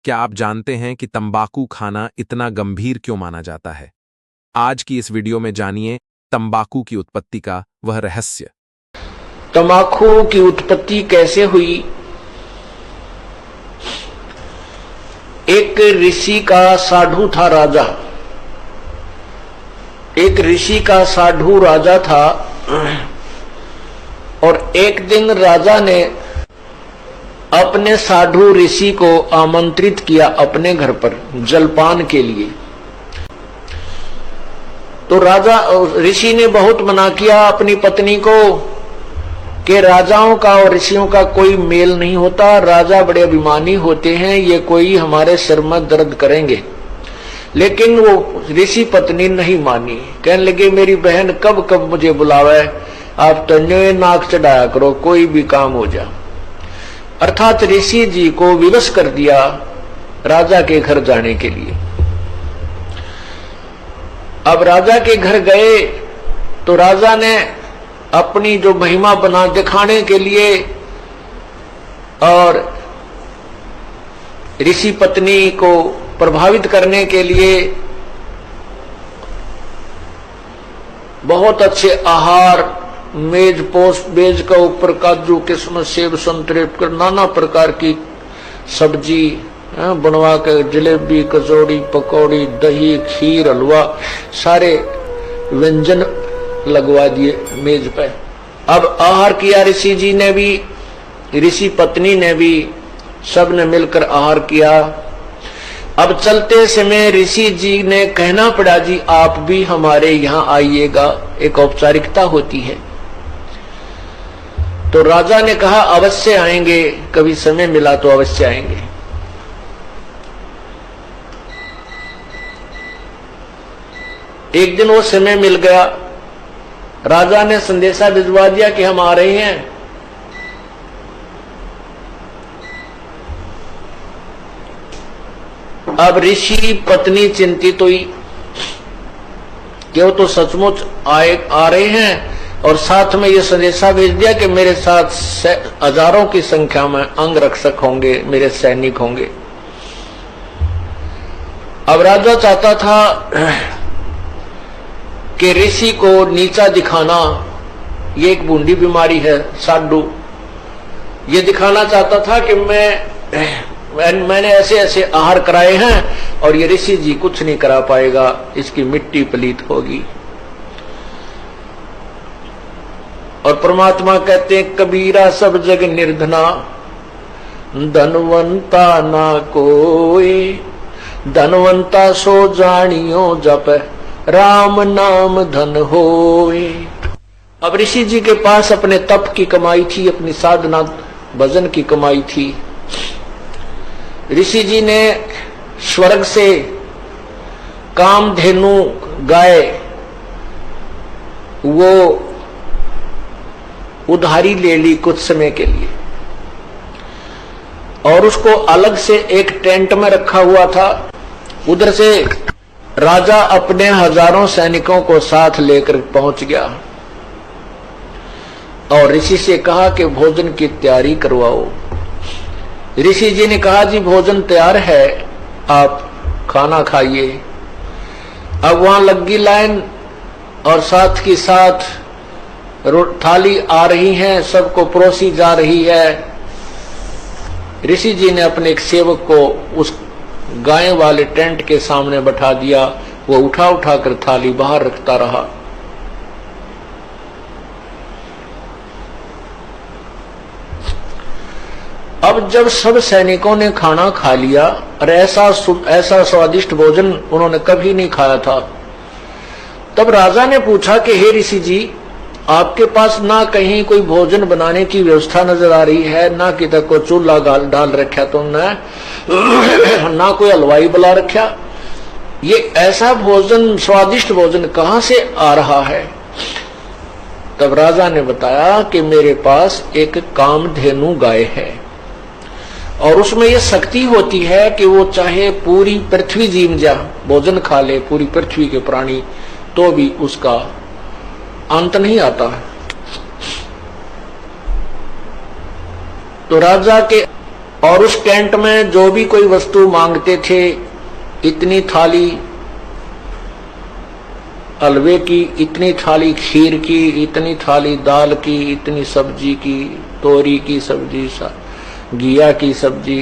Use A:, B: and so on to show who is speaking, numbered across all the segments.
A: क्या आप जानते हैं कि तंबाकू खाना इतना गंभीर क्यों माना जाता है? आज की इस वीडियो में जानिए तंबाकू की उत्पत्ति का वह रहस्य।
B: तंबाकू की उत्पत्ति कैसे हुई? एक ऋषि का साधु था राजा। एक ऋषि का साधु राजा था और एक दिन राजा ने अपने साधु ऋषि को आमंत्रित किया अपने घर पर जलपान के लिए। तो राजा ऋषि ने बहुत मना किया अपनी पत्नी को कि राजाओं का और ऋषियों का कोई मेल नहीं होता, राजा बड़े अभिमानी होते हैं, ये कोई हमारे सिर में दर्द करेंगे। लेकिन वो ऋषि पत्नी नहीं मानी, कहने लगे मेरी बहन कब कब मुझे बुलावे, आप तो नाक चढ़ाया करो, कोई भी काम हो जा। अर्थात ऋषि जी को विवश कर दिया राजा के घर जाने के लिए। अब राजा के घर गए तो राजा ने अपनी जो महिमा बना दिखाने के लिए और ऋषि पत्नी को प्रभावित करने के लिए बहुत अच्छे आहार, मेज का ऊपर काजू किस्मत सेब संतरे नाना प्रकार की सब्जी बनवा के, जलेबी, कचौड़ी, पकौड़ी, दही, खीर, हलवा, सारे व्यंजन लगवा दिए मेज पे। अब आहार किया ऋषि जी ने भी, ऋषि पत्नी ने भी, सब ने मिलकर आहार किया। अब चलते समय ऋषि जी ने कहना पड़ा जी आप भी हमारे यहाँ आइएगा, एक औपचारिकता होती है। तो राजा ने कहा अवश्य आएंगे, कभी समय मिला तो अवश्य आएंगे। एक दिन वो समय मिल गया, राजा ने संदेशा भिजवा दिया कि हम आ रहे हैं। अब ऋषि पत्नी चिंतित हुई कि वो तो सचमुच आ रहे हैं और साथ में ये संदेशा भेज दिया कि मेरे साथ हजारों की संख्या में अंगरक्षक होंगे, मेरे सैनिक होंगे। अब राजा चाहता था कि ऋषि को नीचा दिखाना, ये एक बूंदी बीमारी है साधु, ये दिखाना चाहता था कि मैंने ऐसे ऐसे आहार कराए हैं और ये ऋषि जी कुछ नहीं करा पाएगा, इसकी मिट्टी पलीत होगी। और परमात्मा कहते हैं कबीरा सब जग निर्धना, धनवंता ना कोई, धनवंता सो जानियो जप राम नाम धन होए। अब ऋषि जी के पास अपने तप की कमाई थी, अपनी साधना भजन की कमाई थी। ऋषि जी ने स्वर्ग से कामधेनु गाय वो उधारी ले ली कुछ समय के लिए और उसको अलग से एक टेंट में रखा हुआ था। उधर से राजा अपने हजारों सैनिकों को साथ लेकर पहुंच गया और ऋषि से कहा कि भोजन की तैयारी करवाओ। ऋषि जी ने कहा जी भोजन तैयार है, आप खाना खाइए। अब वहां लगी लाइन और साथ के साथ थाली आ रही है, सबको परोसी जा रही है। ऋषि जी ने अपने एक सेवक को उस गाय वाले टेंट के सामने बैठा दिया, वो उठा कर थाली बाहर रखता रहा। अब जब सब सैनिकों ने खाना खा लिया और ऐसा स्वादिष्ट भोजन उन्होंने कभी नहीं खाया था, तब राजा ने पूछा कि हे ऋषि जी, आपके पास ना कहीं कोई भोजन बनाने की व्यवस्था नजर आ रही है, ना किधर को चूल्हा डाल रखा तुमने, ना कोई हलवाई बुला रखा, ये ऐसा भोजन, स्वादिष्ट भोजन कहां से आ रहा है? तब राजा ने बताया कि मेरे पास एक कामधेनु गाय है और उसमें यह शक्ति होती है कि वो चाहे पूरी पृथ्वी जीव जा भोजन खा ले, पूरी पृथ्वी के प्राणी, तो भी उसका अंत नहीं आता है। तो राजा के और उस टेंट में जो भी कोई वस्तु मांगते थे, इतनी थाली हलवे की, इतनी थाली खीर की, इतनी थाली दाल की, इतनी सब्जी की, तोरी की सब्जी, घिया की सब्जी,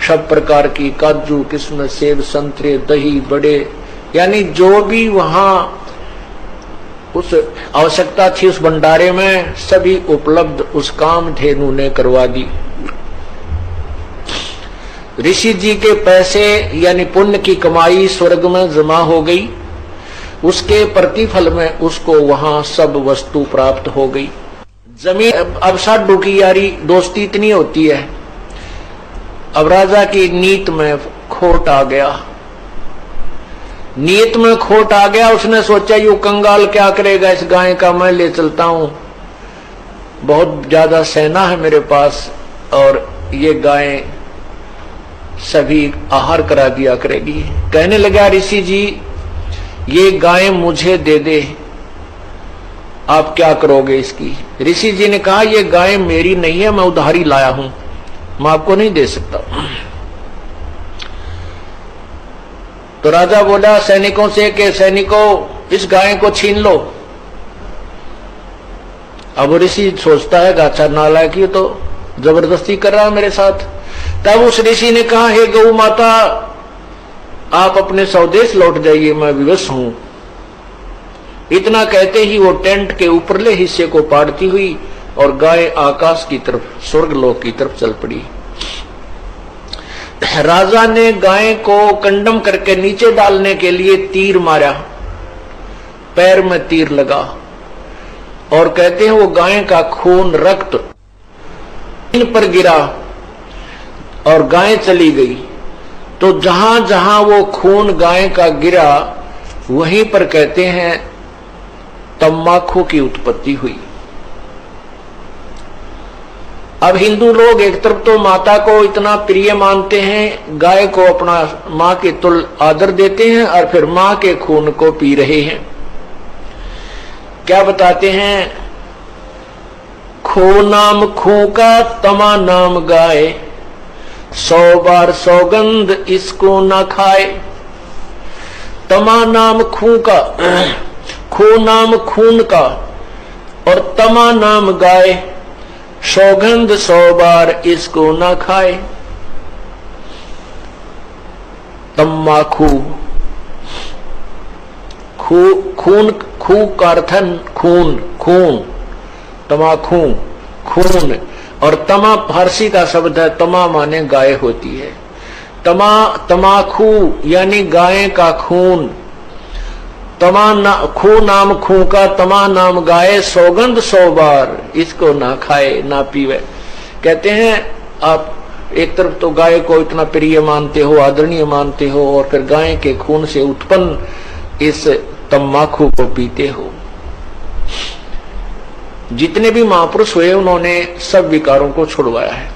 B: सब प्रकार की, काजू किस्म, सेब, संतरे, दही, बड़े, यानी जो भी वहां उस आवश्यकता थी उस भंडारे में सभी उपलब्ध उस कामधेनु ने करवा दी। ऋषि जी के पैसे यानी पुण्य की कमाई स्वर्ग में जमा हो गई, उसके प्रतिफल में उसको वहां सब वस्तु प्राप्त हो गई। जमीन अब साधु की यारी दोस्ती इतनी होती है, अब राजा की नीत में खोट आ गया, नीयत में खोट आ गया। उसने सोचा यू कंगाल क्या करेगा, इस गाय का मैं ले चलता हूं, बहुत ज्यादा सेना है मेरे पास और ये गाय सभी आहार करा दिया करेगी। कहने लगा ऋषि जी ये गाय मुझे दे दे, आप क्या करोगे इसकी? ऋषि जी ने कहा ये गाय मेरी नहीं है, मैं उधारी लाया हूं, मैं आपको नहीं दे सकता। तो राजा बोला सैनिकों से कि सैनिकों इस गाय को छीन लो। अब ऋषि सोचता है गाचा नालायक ये तो जबरदस्ती कर रहा है मेरे साथ। तब उस ऋषि ने कहा हे गौ माता आप अपने स्वदेश लौट जाइए, मैं विवश हूं। इतना कहते ही वो टेंट के ऊपरले हिस्से को पाड़ती हुई और गाय आकाश की तरफ, स्वर्गलोक की तरफ चल पड़ी। राजा ने गाय को कंडम करके नीचे डालने के लिए तीर मारा, पैर में तीर लगा और कहते हैं वो गाय का खून रक्त इन पर गिरा और गाय चली गई। तो जहां जहां वो खून गाय का गिरा वहीं पर कहते हैं तम्बाकू की उत्पत्ति हुई। अब हिंदू लोग एक तरफ तो माता को इतना प्रिय मानते हैं, गाय को अपना मां के तुल आदर देते हैं और फिर मां के खून को पी रहे हैं। क्या बताते हैं, खो नाम खू का तमा नाम गाय, 100 बार सौगंध इसको ना खाए। तमा नाम खू का, खू नाम खून का और तमा नाम गाय, सौगंध 100 बार इसको ना खाए। तम्बाकू खून, खू का अर्थन खून, खून, तमाकू खून और तमा फारसी का शब्द है, तमा माने गाय होती है। तमाकू यानी गाय का खून, खू नाम खू का तमा नाम गाय, सौगंध 100 बार इसको ना खाए ना पीवे। कहते हैं आप एक तरफ तो गाय को इतना प्रिय मानते हो, आदरणीय मानते हो और फिर गाय के खून से उत्पन्न इस तम्बाकू को पीते हो। जितने भी महापुरुष हुए उन्होंने सब विकारों को छुड़वाया है।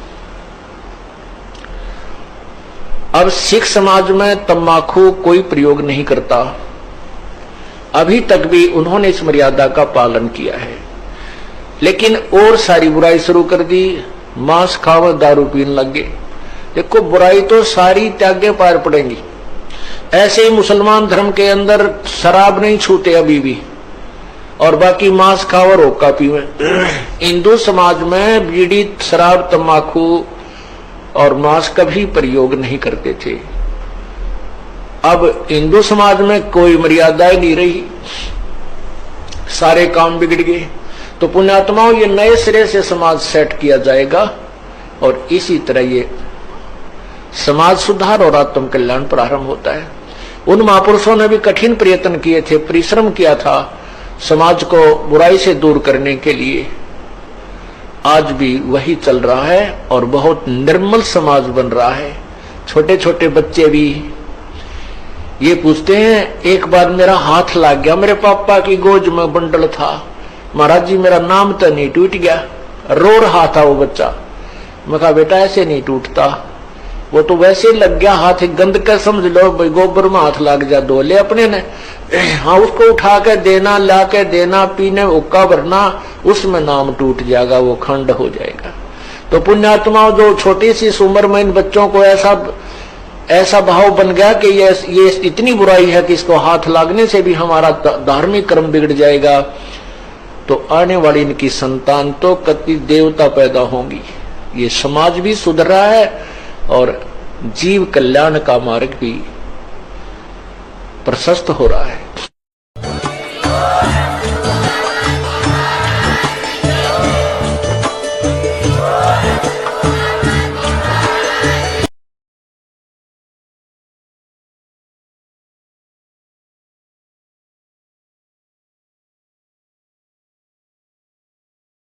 B: अब सिख समाज में तम्बाकू कोई प्रयोग नहीं करता, अभी तक भी उन्होंने इस मर्यादा का पालन किया है। लेकिन और सारी बुराई शुरू कर दी, मांस खाव दारू पीने लग गए। देखो बुराई तो सारी त्यागे पार पड़ेंगी। ऐसे ही मुसलमान धर्म के अंदर शराब नहीं छूते अभी भी और बाकी मांस खाव और हुक्का पीवे। हिंदू समाज में बीड़ी, शराब, तम्बाकू और मांस कभी प्रयोग नहीं करते थे। अब हिंदू समाज में कोई मर्यादाएं नहीं रही, सारे काम बिगड़ गए। तो पुण्यात्माओं ये नए सिरे से समाज सेट किया जाएगा और इसी तरह ये समाज सुधार और आत्म कल्याण प्रारंभ होता है। उन महापुरुषों ने भी कठिन प्रयत्न किए थे, परिश्रम किया था समाज को बुराई से दूर करने के लिए। आज भी वही चल रहा है और बहुत निर्मल समाज बन रहा है। छोटे छोटे बच्चे भी ये पूछते हैं, एक बार मेरा हाथ लग गया, मेरे पापा की गोद में बंडल था, महाराज जी मेरा नाम तो नहीं टूट गया, रो रहा था वो बच्चा। मैं कहा बेटा ऐसे नहीं टूटता, वो तो वैसे लग गया हाथ, गंद का समझ लो, गोबर में हाथ लग जा, धो ले अपने ने। हाँ उसको उठा के देना, ला के देना, पीने हुक्का भरना, उसमें नाम टूट जाएगा, वो खंड हो जाएगा। तो पुण्यात्माओं, जो छोटी सी उम्र में इन बच्चों को ऐसा भाव बन गया कि ये इतनी बुराई है कि इसको हाथ लागने से भी हमारा धार्मिक कर्म बिगड़ जाएगा, तो आने वाली इनकी संतान तो कति देवता पैदा होंगी। ये समाज भी सुधर रहा है और जीव कल्याण का मार्ग भी प्रशस्त हो रहा है।